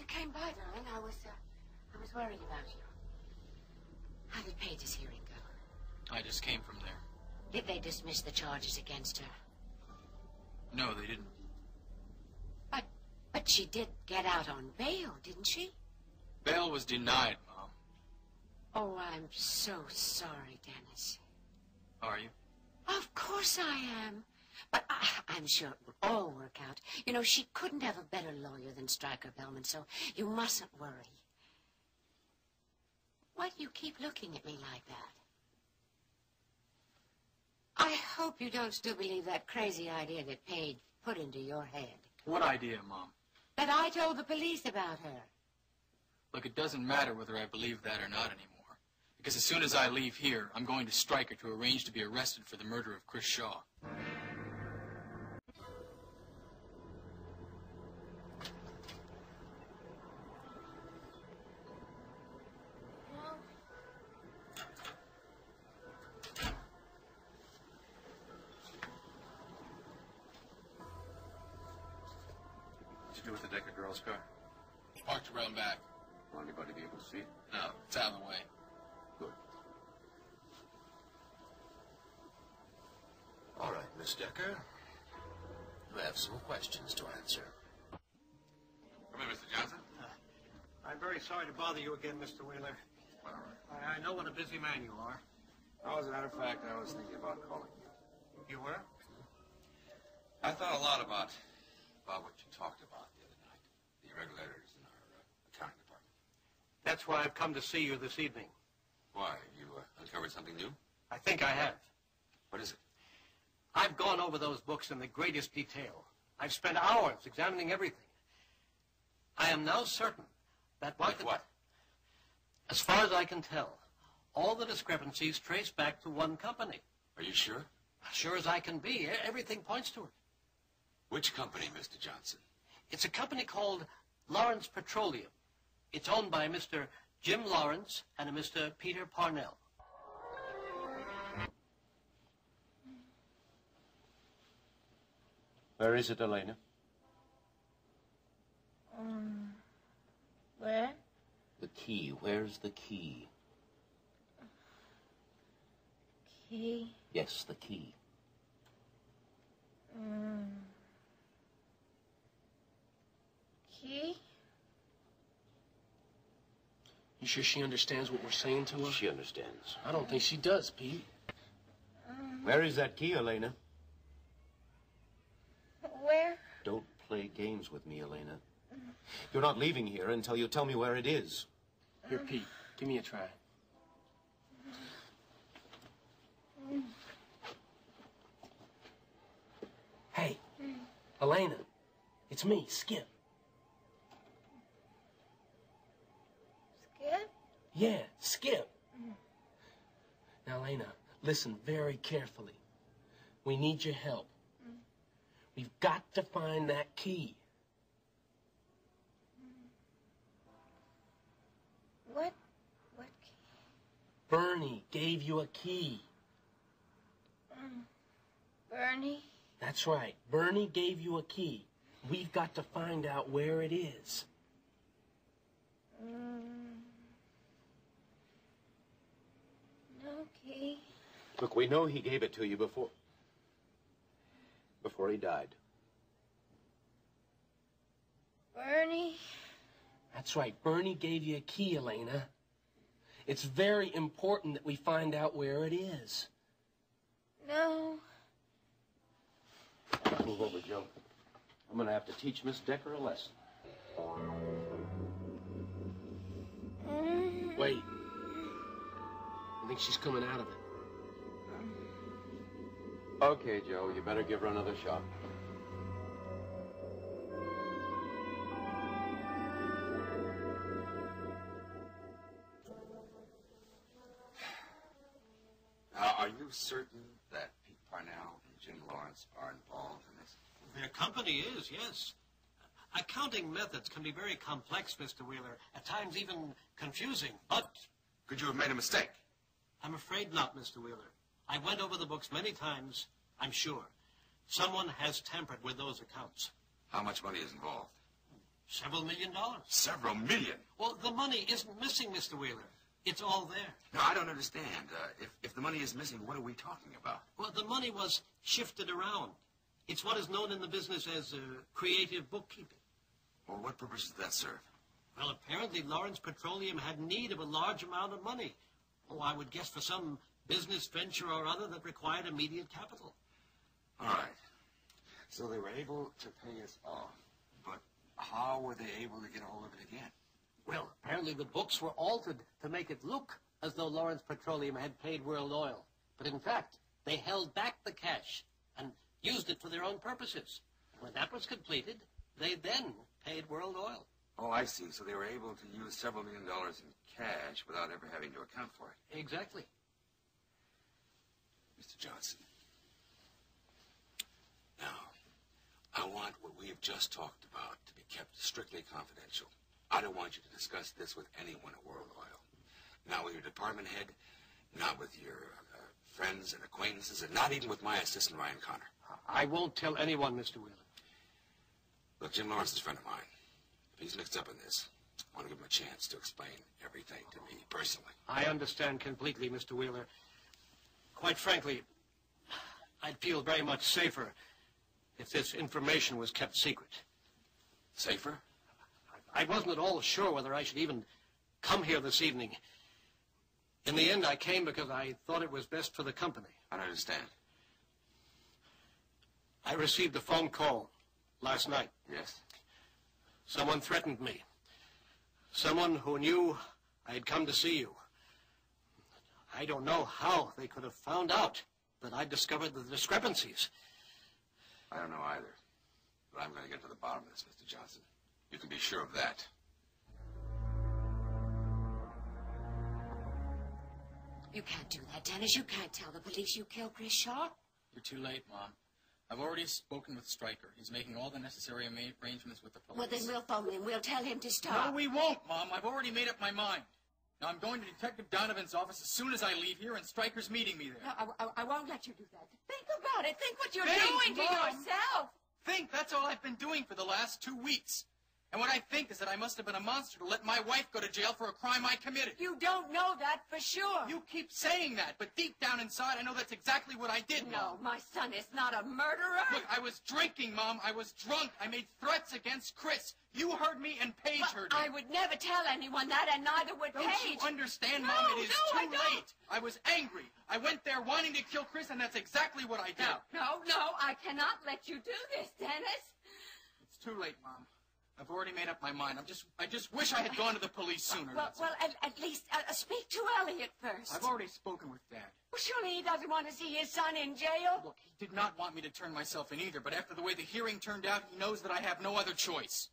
came by, darling. I was worried about you. How did Paige's hearing go? I just came from there. Did they dismiss the charges against her? No, they didn't. But she did get out on bail, didn't she? Bail was denied, Mom. Oh, I'm so sorry, Dennis. Are you? Of course I am. But I'm sure it will all work out. You know, she couldn't have a better lawyer than Stryker Bellman, so you mustn't worry. Why do you keep looking at me like that? I hope you don't still believe that crazy idea that Paige put into your head. What idea, Mom? That I told the police about her. Look, it doesn't matter whether I believe that or not anymore. Because as soon as I leave here, I'm going to Stryker to arrange to be arrested for the murder of Chris Shaw. What'd you do with the Decker girl's car? Parked around back. Will anybody be able to see it? No, it's out of the way. Good. All right, Miss Decker. You have some questions to answer. Come in, Mr. Johnson. I'm very sorry to bother you again, Mr. Wheeler. All right. I know what a busy man you are. Well, as a matter of fact, I was thinking about calling you. You were? I thought a lot about what you talked about the other night. The irregularities in our accounting department. That's why I've come to see you this evening. Why? You uncovered something new? I think I have. What is it? I've gone over those books in the greatest detail. I've spent hours examining everything. I am now certain that What? As far as I can tell, all the discrepancies trace back to one company. Are you sure? As sure as I can be. Everything points to it. Which company, Mr. Johnson? It's a company called Lawrence Petroleum. It's owned by Mr. Jim Lawrence and a Mr. Peter Parnell. Where is it, Elena? Where? The key. Where's the key? Key? Yes, the key. Key? You sure she understands what we're saying to her? She understands. I don't think she does, Pete. Where is that key, Elena? Where? Don't play games with me, Elena. You're not leaving here until you tell me where it is. Here, Pete, give me a try. Hey, Elena, it's me, Skip. Skip? Yeah, Skip. Now, Elena, listen very carefully. We need your help. We've got to find that key. What key? Bernie gave you a key. Bernie? That's right. Bernie gave you a key. We've got to find out where it is. No key. Look, we know he gave it to you before he died. Bernie? That's right. Bernie gave you a key, Elena. It's very important that we find out where it is. No. Move over, Joe. I'm going to have to teach Miss Decker a lesson. Wait. I think she's coming out of it. Okay, Joe, you better give her another shot. Now, are you certain that Pete Parnell and Jim Lawrence are involved in this? Their company is, yes. Accounting methods can be very complex, Mr. Wheeler, at times even confusing, but... Could you have made a mistake? I'm afraid not, Mr. Wheeler. I went over the books many times, I'm sure. Someone has tampered with those accounts. How much money is involved? Several $1 million. Several million? Well, the money isn't missing, Mr. Wheeler. It's all there. No, I don't understand. If the money is missing, what are we talking about? Well, the money was shifted around. It's what is known in the business as creative bookkeeping. Well, what purpose does that serve? Well, apparently Lawrence Petroleum had need of a large amount of money. Oh, I would guess for some business venture or other that required immediate capital. All right. So they were able to pay us off. But how were they able to get a hold of it again? Well, apparently the books were altered to make it look as though Lawrence Petroleum had paid World Oil. But in fact, they held back the cash and used it for their own purposes. When that was completed, they then paid World Oil. Oh, I see. So they were able to use several $1 million in cash without ever having to account for it. Exactly. Mr. Johnson. Now, I want what we have just talked about to be kept strictly confidential. I don't want you to discuss this with anyone at World Oil. Not with your department head, not with your friends and acquaintances, and not even with my assistant, Ryan Connor. I won't tell anyone, Mr. Wheeler. Look, Jim Lawrence is a friend of mine. If he's mixed up in this, I want to give him a chance to explain everything to me personally. I understand completely, Mr. Wheeler. Quite frankly, I'd feel very much safer if this information was kept secret. Safer? I wasn't at all sure whether I should even come here this evening. In the end, I came because I thought it was best for the company. I don't understand. I received a phone call last night. Yes? Someone threatened me. Someone who knew I had come to see you. I don't know how they could have found out that I discovered the discrepancies. I don't know either. But I'm going to get to the bottom of this, Mr. Johnson. You can be sure of that. You can't do that, Dennis. You can't tell the police you killed Chris Shaw. You're too late, Mom. I've already spoken with Stryker. He's making all the necessary arrangements with the police. Well, then we'll phone him. We'll tell him to stop. No, we won't, Mom. I've already made up my mind. Now, I'm going to Detective Donovan's office as soon as I leave here, and Stryker's meeting me there. No, I won't let you do that. Think about it. Think what you're Think, doing to Mom. yourself. Think, that's all I've been doing for the last 2 weeks. And what I think is that I must have been a monster to let my wife go to jail for a crime I committed. You don't know that for sure. You keep saying that, but deep down inside, I know that's exactly what I did, No, Mom. my son is not a murderer. Look, I was drinking, Mom. I was drunk. I made threats against Chris. You heard me, and Paige heard me. I would never tell anyone that, and neither would Don't Paige. you understand, No, Mom? It is no, I too don't. late. I was angry. I went there wanting to kill Chris, and that's exactly what I did. No, I cannot let you do this, Dennis. It's too late, Mom. I've already made up my mind. I just wish I had gone to the police sooner. Well, that's all. at least speak to Elliot first. I've already spoken with Dad. Well, surely he doesn't want to see his son in jail. Look, he did not want me to turn myself in either, but after the way the hearing turned out, he knows that I have no other choice.